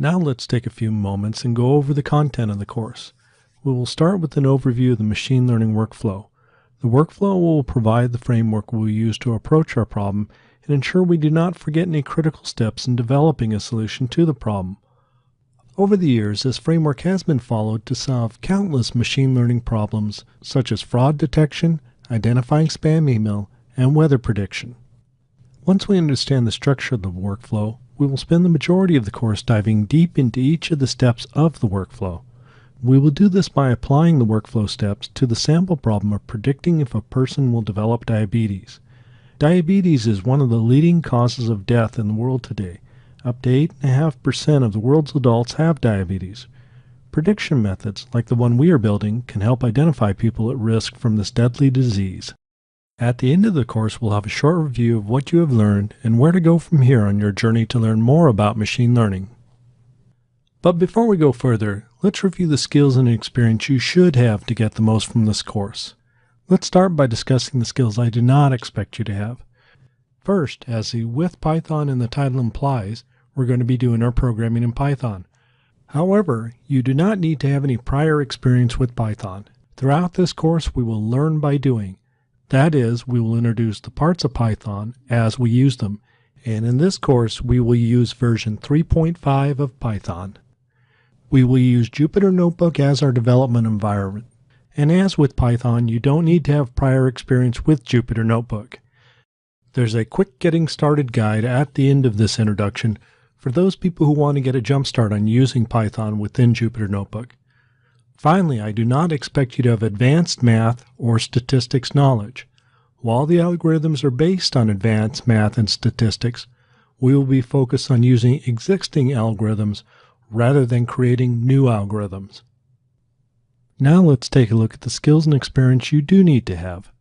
Now let's take a few moments and go over the content of the course. We will start with an overview of the machine learning workflow. The workflow will provide the framework we'll use to approach our problem and ensure we do not forget any critical steps in developing a solution to the problem. Over the years, this framework has been followed to solve countless machine learning problems such as fraud detection, identifying spam email, and weather prediction. Once we understand the structure of the workflow, we will spend the majority of the course diving deep into each of the steps of the workflow. We will do this by applying the workflow steps to the sample problem of predicting if a person will develop diabetes. Diabetes is one of the leading causes of death in the world today. Up to 8.5% of the world's adults have diabetes. Prediction methods, like the one we are building, can help identify people at risk from this deadly disease. At the end of the course, we'll have a short review of what you have learned and where to go from here on your journey to learn more about machine learning. But before we go further, let's review the skills and experience you should have to get the most from this course. Let's start by discussing the skills I do not expect you to have. First, as the with Python in the title implies, we're going to be doing our programming in Python. However, you do not need to have any prior experience with Python. Throughout this course, we will learn by doing. That is, we will introduce the parts of Python as we use them, and in this course we will use version 3.5 of Python. We will use Jupyter Notebook as our development environment, and as with Python, you don't need to have prior experience with Jupyter Notebook. There's a quick getting started guide at the end of this introduction for those people who want to get a jump start on using Python within Jupyter Notebook. Finally, I do not expect you to have advanced math or statistics knowledge. While the algorithms are based on advanced math and statistics, we will be focused on using existing algorithms rather than creating new algorithms. Now let's take a look at the skills and experience you do need to have.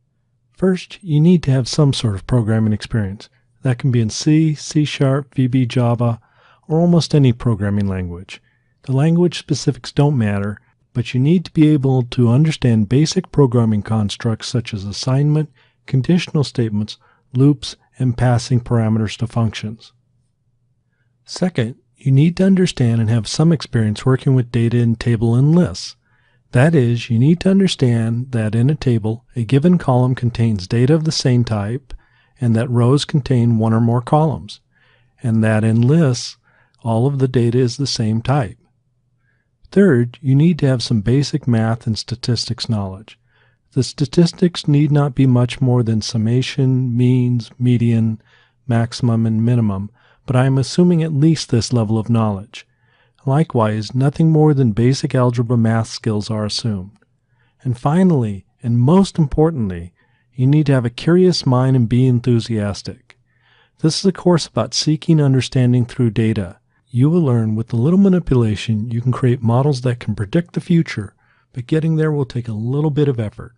First, you need to have some sort of programming experience. That can be in C, C#, VB, Java, or almost any programming language. The language specifics don't matter, but you need to be able to understand basic programming constructs such as assignment, conditional statements, loops, and passing parameters to functions. Second, you need to understand and have some experience working with data in table and lists. That is, you need to understand that in a table, a given column contains data of the same type, and that rows contain one or more columns, and that in lists, all of the data is the same type. Third, you need to have some basic math and statistics knowledge. The statistics need not be much more than summation, means, median, maximum, and minimum, but I am assuming at least this level of knowledge. Likewise, nothing more than basic algebra math skills are assumed. And finally, and most importantly, you need to have a curious mind and be enthusiastic. This is a course about seeking understanding through data. You will learn with a little manipulation you can create models that can predict the future, but getting there will take a little bit of effort.